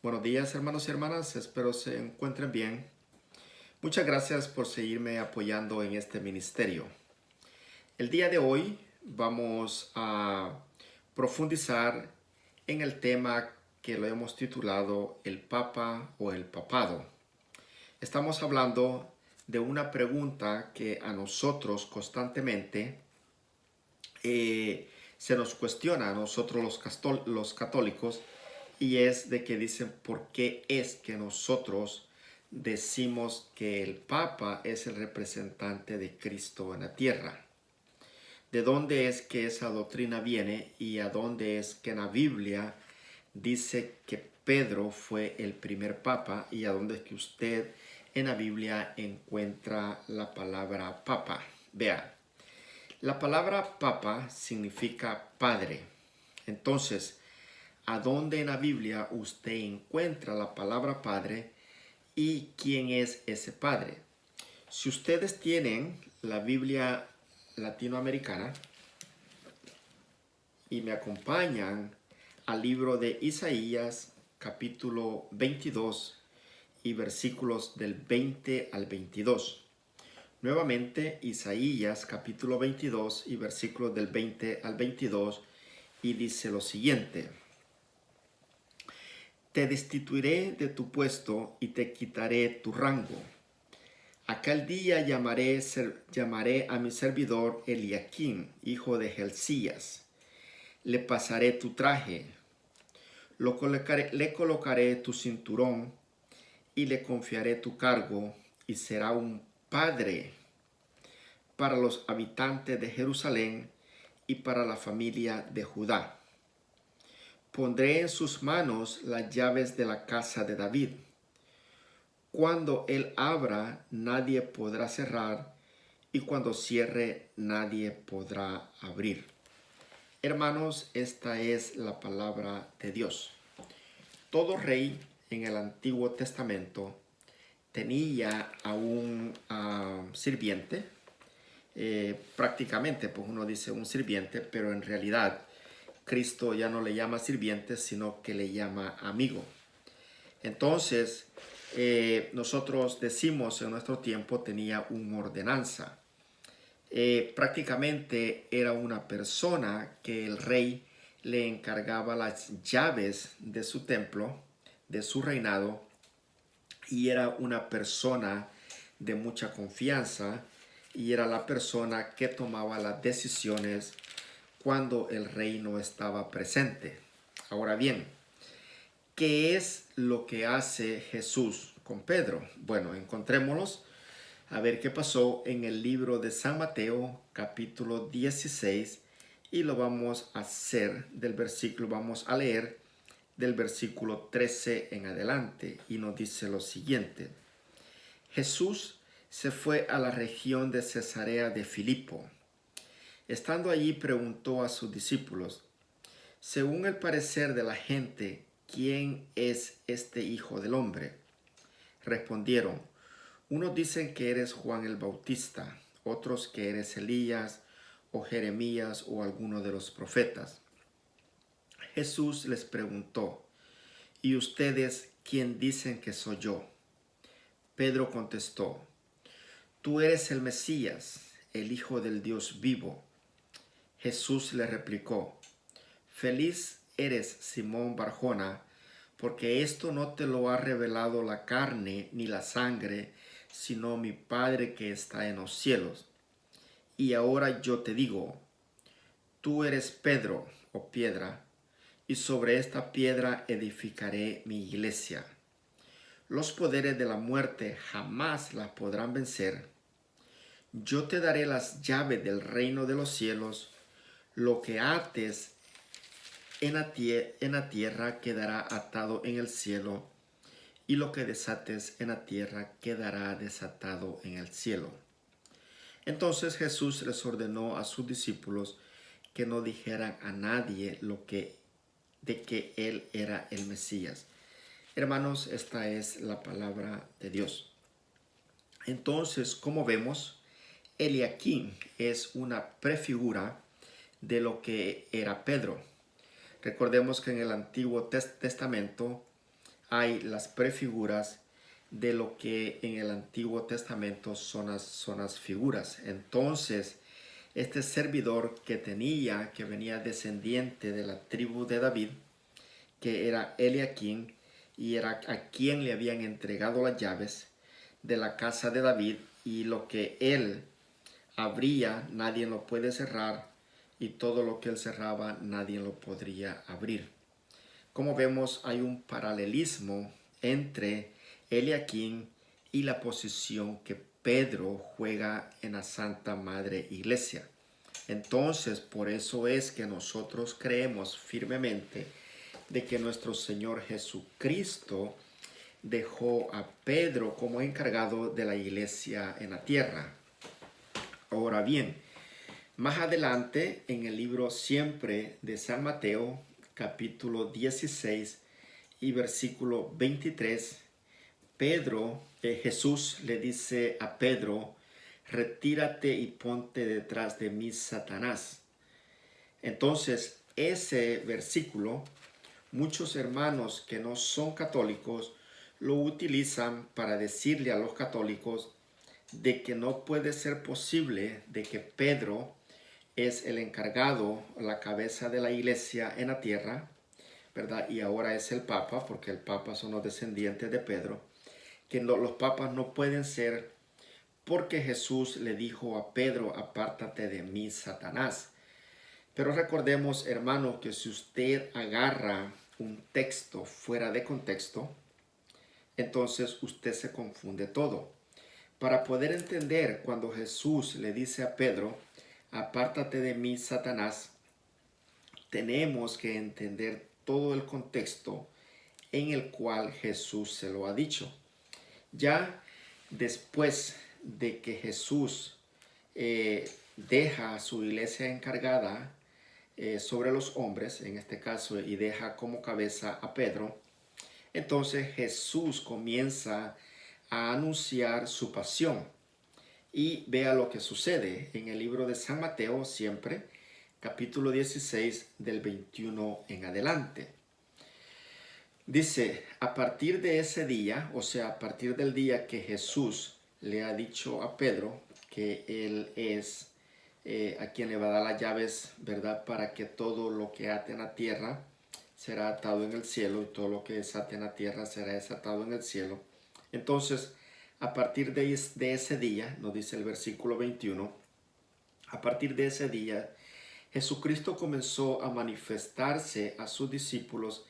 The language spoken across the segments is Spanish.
Buenos días, hermanos y hermanas, espero se encuentren bien. Muchas gracias por seguirme apoyando en este ministerio. El día de hoy vamos a profundizar en el tema que lo hemos titulado el Papa o el Papado. Estamos hablando de una pregunta que a nosotros constantemente se nos cuestiona, a nosotros los católicos, y es de que dicen por qué es que nosotros decimos que el Papa es el representante de Cristo en la tierra. ¿De dónde es que esa doctrina viene y a dónde es que en la Biblia dice que Pedro fue el primer Papa y a dónde es que usted en la Biblia encuentra la palabra Papa? Vea, la palabra Papa significa padre. Entonces, ¿a dónde en la Biblia usted encuentra la palabra padre y quién es ese padre? Si ustedes tienen la Biblia latinoamericana y me acompañan al libro de Isaías, capítulo 22 y versículos del 20 al 22. Nuevamente, Isaías, capítulo 22 y versículos del 20 al 22, y dice lo siguiente: Te destituiré de tu puesto y te quitaré tu rango. Aquel día llamaré a mi servidor Eliaquim, hijo de Hilcías. Le pasaré tu traje, le colocaré tu cinturón y le confiaré tu cargo, y será un padre para los habitantes de Jerusalén y para la familia de Judá. Pondré en sus manos las llaves de la casa de David. Cuando él abra, nadie podrá cerrar, y cuando cierre, nadie podrá abrir. Hermanos, esta es la palabra de Dios. Todo rey en el Antiguo Testamento tenía a un sirviente. Prácticamente, pues uno dice un sirviente, pero en realidad Cristo ya no le llama sirviente, sino que le llama amigo. Entonces, nosotros decimos en nuestro tiempo tenía una ordenanza. Prácticamente era una persona que el rey le encargaba las llaves de su templo, de su reinado, y era una persona de mucha confianza y era la persona que tomaba las decisiones cuando el rey no estaba presente. Ahora bien, ¿qué es lo que hace Jesús con Pedro? Bueno, encontrémoslos a ver qué pasó en el libro de San Mateo, capítulo 16, y lo vamos a hacer vamos a leer del versículo 13 en adelante, y nos dice lo siguiente: Jesús se fue a la región de Cesarea de Filipo. Estando allí preguntó a sus discípulos: según el parecer de la gente, ¿quién es este Hijo del Hombre? Respondieron: unos dicen que eres Juan el Bautista, otros que eres Elías o Jeremías o alguno de los profetas. Jesús les preguntó: ¿y ustedes quién dicen que soy yo? Pedro contestó: tú eres el Mesías, el Hijo del Dios vivo. Jesús le replicó: feliz eres, Simón Barjona, porque esto no te lo ha revelado la carne ni la sangre, sino mi Padre que está en los cielos. Y ahora yo te digo: tú eres Pedro, o piedra, y sobre esta piedra edificaré mi iglesia. Los poderes de la muerte jamás la podrán vencer. Yo te daré las llaves del reino de los cielos. Lo que ates en la tierra quedará atado en el cielo, y lo que desates en la tierra quedará desatado en el cielo. Entonces Jesús les ordenó a sus discípulos que no dijeran a nadie de que él era el Mesías. Hermanos, esta es la palabra de Dios. Entonces, como vemos, Eliaquim es una prefigura de lo que era Pedro. Recordemos que en el Antiguo Testamento hay las prefiguras de lo que en el Antiguo Testamento son las figuras. Entonces, este servidor que venía descendiente de la tribu de David, que era Eliaquim, y era a quien le habían entregado las llaves de la casa de David, y lo que él abría, nadie lo puede cerrar, y todo lo que él cerraba, nadie lo podría abrir. Como vemos, hay un paralelismo entre Eliaquim y la posición que Pedro juega en la Santa Madre Iglesia. Entonces, por eso es que nosotros creemos firmemente de que nuestro Señor Jesucristo dejó a Pedro como encargado de la iglesia en la tierra. Ahora bien, más adelante en el libro siempre de San Mateo, capítulo 16 y versículo 23, Jesús le dice a Pedro: retírate y ponte detrás de mí, Satanás. Entonces, ese versículo, muchos hermanos que no son católicos lo utilizan para decirle a los católicos de que no puede ser posible de que Pedro es el encargado, la cabeza de la iglesia en la tierra, ¿verdad? Y ahora es el Papa, porque el Papa son los descendientes de Pedro, que los papas no pueden ser, porque Jesús le dijo a Pedro: apártate de mí, Satanás. Pero recordemos, hermano, que si usted agarra un texto fuera de contexto, entonces usted se confunde todo. Para poder entender cuando Jesús le dice a Pedro: apártate de mí, Satanás, tenemos que entender todo el contexto en el cual Jesús se lo ha dicho. Ya después de que Jesús deja a su iglesia encargada sobre los hombres, en este caso, y deja como cabeza a Pedro, entonces Jesús comienza a anunciar su pasión. Y vea lo que sucede en el libro de San Mateo, siempre, capítulo 16, del 21 en adelante. Dice: a partir de ese día, o sea, a partir del día que Jesús le ha dicho a Pedro que él es a quien le va a dar las llaves, ¿verdad? Para que todo lo que ate en la tierra será atado en el cielo, y todo lo que desate en la tierra será desatado en el cielo. Entonces, a partir de ese día, nos dice el versículo 21, a partir de ese día, Jesucristo comenzó a manifestarse a sus discípulos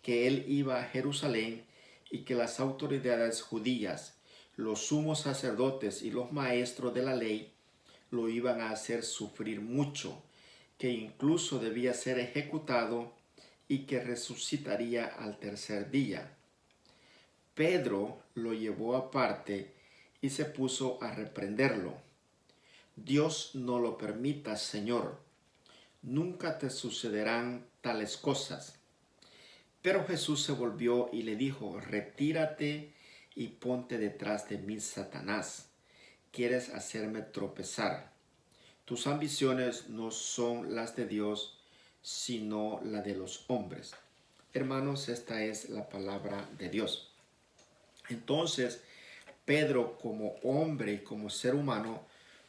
que él iba a Jerusalén, y que las autoridades judías, los sumos sacerdotes y los maestros de la ley lo iban a hacer sufrir mucho, que incluso debía ser ejecutado y que resucitaría al tercer día. Pedro lo llevó aparte y se puso a reprenderlo. Dios no lo permita, Señor. Nunca te sucederán tales cosas. Pero Jesús se volvió y le dijo: retírate y ponte detrás de mí, Satanás. Quieres hacerme tropezar. Tus ambiciones no son las de Dios, sino la de los hombres. Hermanos, esta es la palabra de Dios. Entonces, Pedro, como hombre y como ser humano,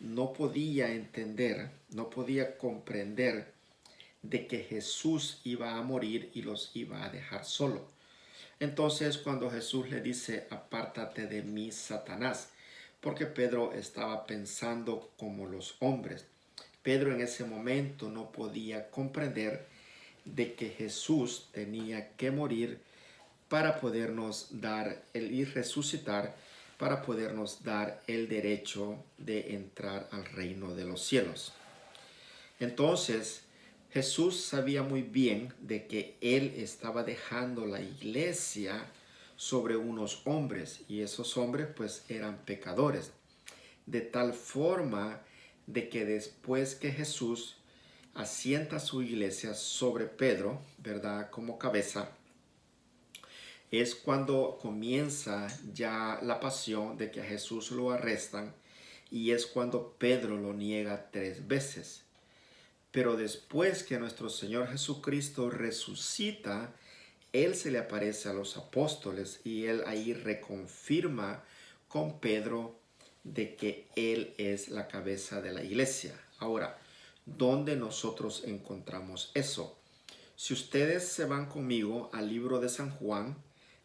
no podía entender, no podía comprender de que Jesús iba a morir y los iba a dejar solo. Entonces, cuando Jesús le dice: apártate de mí, Satanás, porque Pedro estaba pensando como los hombres. Pedro en ese momento no podía comprender de que Jesús tenía que morir para podernos dar y resucitar, para podernos dar el derecho de entrar al reino de los cielos. Entonces, Jesús sabía muy bien de que él estaba dejando la iglesia sobre unos hombres, y esos hombres pues eran pecadores, de tal forma de que después que Jesús asienta su iglesia sobre Pedro, ¿verdad?, como cabeza, es cuando comienza ya la pasión de que a Jesús lo arrestan, y es cuando Pedro lo niega 3 veces. Pero después que nuestro Señor Jesucristo resucita, Él se le aparece a los apóstoles y Él ahí reconfirma con Pedro de que Él es la cabeza de la iglesia. Ahora, ¿dónde nosotros encontramos eso? Si ustedes se van conmigo al libro de San Juan,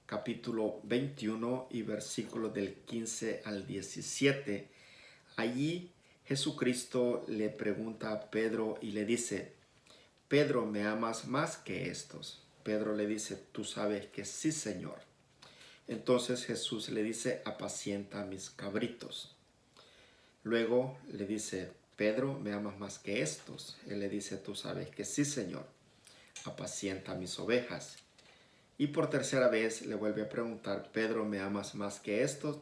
capítulo 21 y versículos del 15 al 17, allí Jesucristo le pregunta a Pedro y le dice: Pedro, ¿me amas más que estos? Pedro le dice: tú sabes que sí, Señor. Entonces Jesús le dice: apacienta mis cabritos. Luego le dice: Pedro, ¿me amas más que estos? Él le dice: tú sabes que sí, Señor, apacienta mis ovejas. Y por tercera vez le vuelve a preguntar: Pedro, ¿me amas más que estos?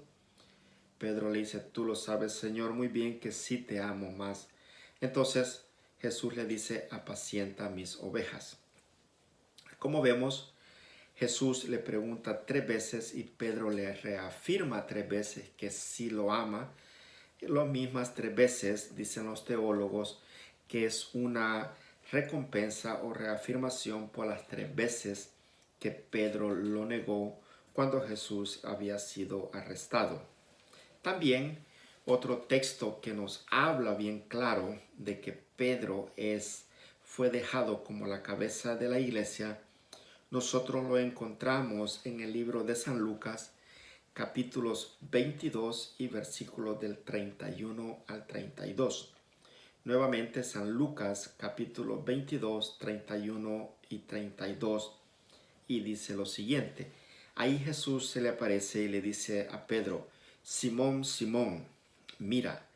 Pedro le dice: tú lo sabes, Señor, muy bien que sí te amo más. Entonces Jesús le dice: apacienta mis ovejas. Como vemos, Jesús le pregunta 3 veces y Pedro le reafirma 3 veces que sí lo ama. Las mismas 3 veces, dicen los teólogos, que es una recompensa o reafirmación por las 3 veces que Pedro lo negó cuando Jesús había sido arrestado. También otro texto que nos habla bien claro de que Pedro fue dejado como la cabeza de la iglesia, nosotros lo encontramos en el libro de San Lucas, capítulos 22 y versículos del 31 al 32. Nuevamente San Lucas, capítulo 22, 31 y 32, y dice lo siguiente. Ahí Jesús se le aparece y le dice a Pedro: Simón, Simón, mira,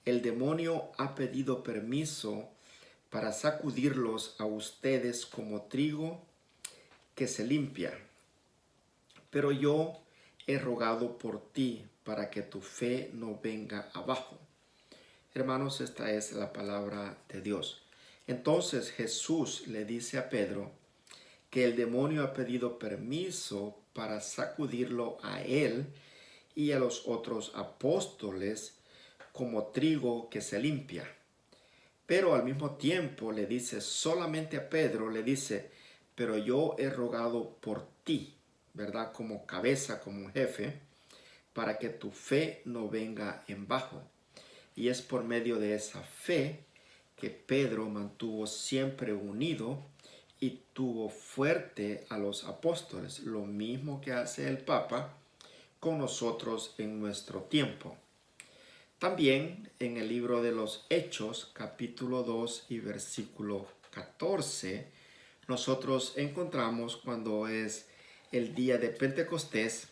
el demonio ha pedido permiso para sacudirlos a ustedes como trigo que se limpia. Pero yo he rogado por ti para que tu fe no venga abajo. Hermanos, esta es la palabra de Dios. Entonces Jesús le dice a Pedro que el demonio ha pedido permiso para sacudirlo a él y a los otros apóstoles como trigo que se limpia. Pero al mismo tiempo le dice solamente a Pedro, le dice: pero yo he rogado por ti, ¿verdad? Como cabeza, como jefe, para que tu fe no venga en bajo. Y es por medio de esa fe que Pedro mantuvo siempre unido y tuvo fuerte a los apóstoles, lo mismo que hace el Papa con nosotros en nuestro tiempo. También en el libro de los Hechos, capítulo 2 y versículo 14, nosotros encontramos cuando es el día de Pentecostés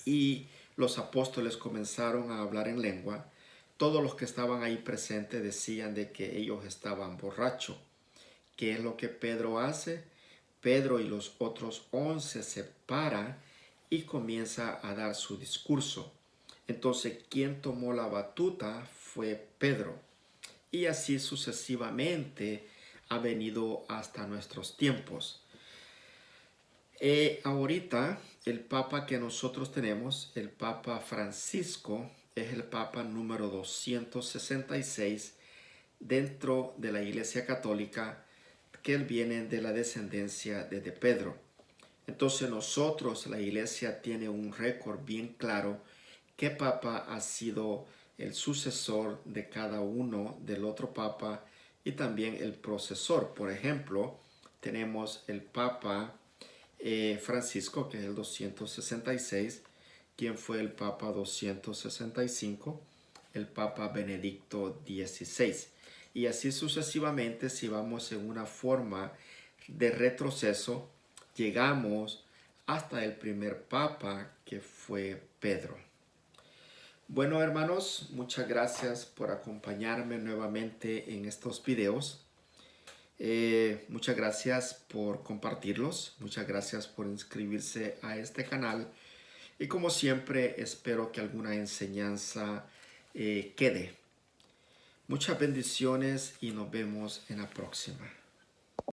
y los apóstoles comenzaron a hablar en lengua. Todos los que estaban ahí presentes decían de que ellos estaban borrachos. ¿Qué es lo que Pedro hace? Pedro y los otros 11 se paran y comienza a dar su discurso. Entonces, quien tomó la batuta fue Pedro. Y así sucesivamente ha venido hasta nuestros tiempos. Ahorita, el Papa que nosotros tenemos, el Papa Francisco, es el Papa número 266 dentro de la Iglesia Católica, que él viene de la descendencia de Pedro. Entonces nosotros, la Iglesia tiene un récord bien claro qué papa ha sido el sucesor de cada uno del otro papa y también el procesor. Por ejemplo, tenemos el Papa Francisco, que es el 266, quien fue el Papa 265, el Papa Benedicto XVI. Y así sucesivamente, si vamos en una forma de retroceso, llegamos hasta el primer Papa, que fue Pedro. Bueno, hermanos, muchas gracias por acompañarme nuevamente en estos videos. Muchas gracias por compartirlos, muchas gracias por inscribirse a este canal y como siempre espero que alguna enseñanza quede. Muchas bendiciones y nos vemos en la próxima.